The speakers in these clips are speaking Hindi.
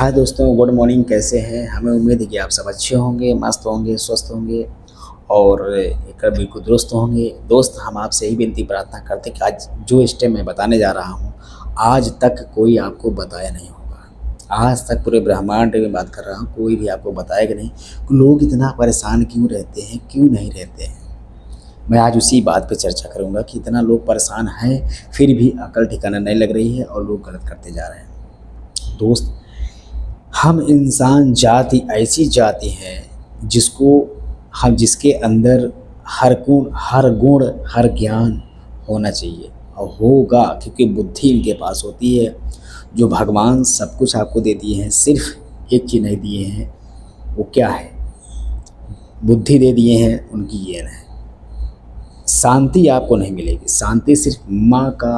हाय दोस्तों, गुड मॉर्निंग। कैसे हैं? हमें उम्मीद है कि आप सब अच्छे होंगे, मस्त होंगे, स्वस्थ होंगे और एकदम बिल्कुल दुरुस्त होंगे। दोस्त, हम आपसे यही विनती प्रार्थना करते हैं कि आज जो स्टेप मैं बताने जा रहा हूँ, आज तक कोई आपको बताया नहीं होगा। आज तक पूरे ब्रह्मांड में बात कर रहा हूँ, कोई भी आपको बताएगा नहीं कि लोग इतना परेशान क्यों रहते हैं, क्यों नहीं रहते हैं। मैं आज उसी बात पे चर्चा करूँगा कि इतना लोग परेशान हैं, फिर भी अकल ठिकाना नहीं लग रही है और लोग गलत करते जा रहे हैं। दोस्त, हम इंसान जाति ऐसी जाति है जिसको हम जिसके अंदर हर गुण हर ज्ञान होना चाहिए और होगा, क्योंकि बुद्धि इनके पास होती है। जो भगवान सब कुछ आपको दे दिए हैं, सिर्फ एक चीज़ नहीं दिए हैं। वो क्या है? बुद्धि दे दिए हैं, उनकी ये है। शांति आपको नहीं मिलेगी, शांति सिर्फ माँ का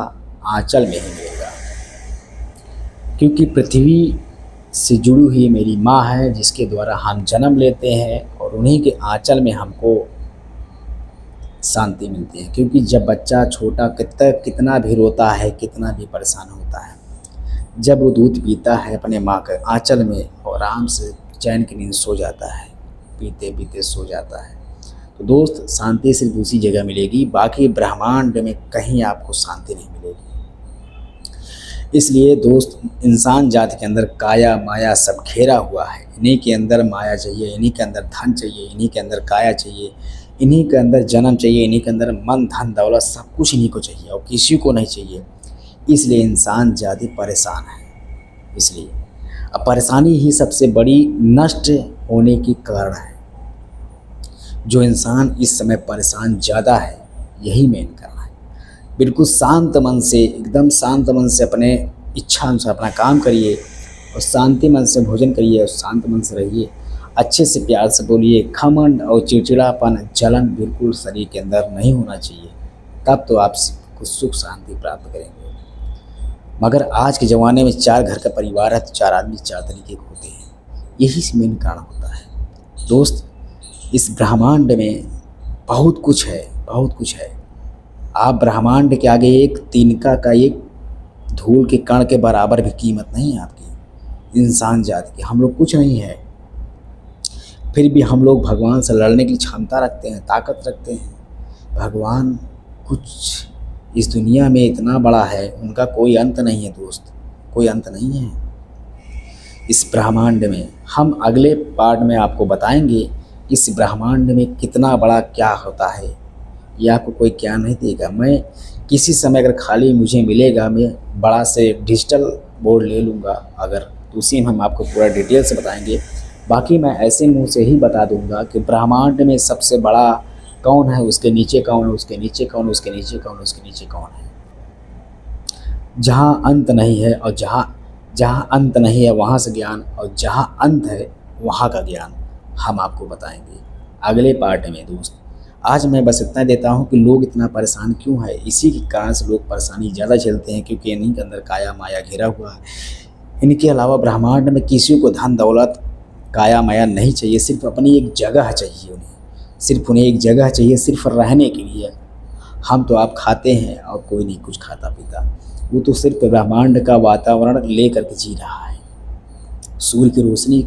आंचल में ही मिलेगा, क्योंकि पृथ्वी से जुड़ी हुई मेरी माँ है जिसके द्वारा हम जन्म लेते हैं और उन्हीं के आंचल में हमको शांति मिलती है। क्योंकि जब बच्चा छोटा कितना भी रोता है, कितना भी परेशान होता है, जब वो दूध पीता है अपने माँ के आंचल में और आराम से चैन की नींद सो जाता है, पीते पीते सो जाता है। तो दोस्त, शांति सिर्फ उसी जगह मिलेगी, बाकी ब्रह्मांड में कहीं आपको शांति नहीं मिलेगी। इसलिए दोस्त, इंसान जाति के अंदर काया माया सब घेरा हुआ है। इन्हीं के अंदर माया चाहिए, इन्हीं के अंदर धन चाहिए, इन्हीं के अंदर काया चाहिए, इन्हीं के अंदर जन्म चाहिए, इन्हीं के अंदर मन धन दौलत सब कुछ इन्हीं को चाहिए और किसी को नहीं चाहिए। इसलिए इंसान जाति परेशान है। इसलिए अब परेशानी ही सबसे बड़ी नष्ट होने की कारण है। जो इंसान इस समय परेशान ज़्यादा है, यही मेन कारण है। बिल्कुल शांत मन से, एकदम शांत मन से अपने इच्छा अनुसार अपना काम करिए और शांति मन से भोजन करिए और शांत मन से रहिए। अच्छे से प्यार से बोलिए। घमंड और चिड़चिड़ापन, जलन बिल्कुल शरीर के अंदर नहीं होना चाहिए, तब तो आप कुछ सुख शांति प्राप्त करेंगे। मगर आज के ज़माने में 4 घर का परिवार है तो 4 आदमी 4 तरीके के होते हैं, यही मेन कारण होता है। दोस्त, इस ब्रह्मांड में बहुत कुछ है, बहुत कुछ है। आप ब्रह्मांड के आगे एक तिनका का एक धूल के कण के बराबर भी कीमत नहीं है आपकी। इंसान जाति की हम लोग कुछ नहीं है, फिर भी हम लोग भगवान से लड़ने की क्षमता रखते हैं, ताकत रखते हैं। भगवान कुछ इस दुनिया में इतना बड़ा है, उनका कोई अंत नहीं है दोस्त, कोई अंत नहीं है इस ब्रह्मांड में। हम अगले पार्ट में आपको बताएंगे इस ब्रह्मांड में कितना बड़ा क्या होता है। ये आपको कोई ज्ञान नहीं देगा। मैं किसी समय अगर खाली मुझे मिलेगा, मैं बड़ा से डिजिटल बोर्ड ले लूँगा अगर, तो उसी में हम आपको पूरा डिटेल से बताएंगे। बाकी मैं ऐसे मुंह से ही बता दूंगा कि ब्रह्मांड में सबसे बड़ा कौन है, उसके नीचे कौन है, उसके नीचे कौन है, उसके नीचे कौन है, उसके नीचे कौन है। जहाँ अंत नहीं है और जहाँ अंत नहीं है वहाँ से ज्ञान, और जहाँ अंत है वहाँ का ज्ञान हम आपको बताएंगे अगले पार्ट में। दोस्त, आज मैं बस इतना देता हूँ कि लोग इतना परेशान क्यों है। इसी के कारण से लोग परेशानी ज़्यादा झेलते हैं, क्योंकि इन्हीं के अंदर काया माया घिरा हुआ है। इनके अलावा ब्रह्मांड में किसी को धन दौलत काया माया नहीं चाहिए, सिर्फ अपनी एक जगह चाहिए उन्हें, सिर्फ उन्हें एक जगह चाहिए, सिर्फ रहने के लिए। हम तो आप खाते हैं और कोई नहीं कुछ खाता पीता, वो तो सिर्फ ब्रह्मांड का वातावरण ले करके जी रहा है। सूर्य की रोशनी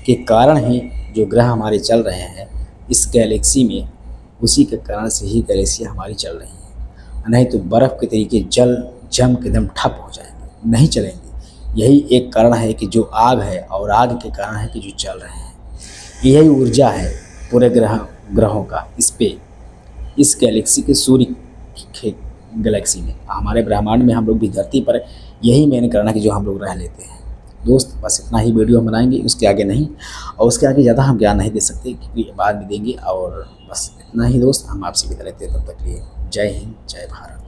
के कारण ही जो ग्रह हमारे चल रहे हैं इस गैलेक्सी में, उसी के कारण से ही गैलेक्सी हमारी चल रही है। नहीं तो बर्फ़ के तरीके जल जम के एकदम ठप हो जाएंगे, नहीं चलेंगे। यही एक कारण है कि जो आग है, और आग के कारण है कि जो चल रहे हैं। यही ऊर्जा है पूरे ग्रहों का इस गैलेक्सी के सूर्य के गैलेक्सी में, हमारे ब्रह्मांड में, हम लोग भी धरती पर। यही मेन कारण है कि जो हम लोग रह लेते हैं। दोस्त, बस इतना ही वीडियो हम बनाएंगे, उसके आगे नहीं, और उसके आगे ज़्यादा हम ज्ञान नहीं दे सकते क्योंकि बाद में देंगे। और बस इतना ही दोस्त, हम आपसे विदा लेते हैं। तब तक लिए जय हिंद, जय भारत।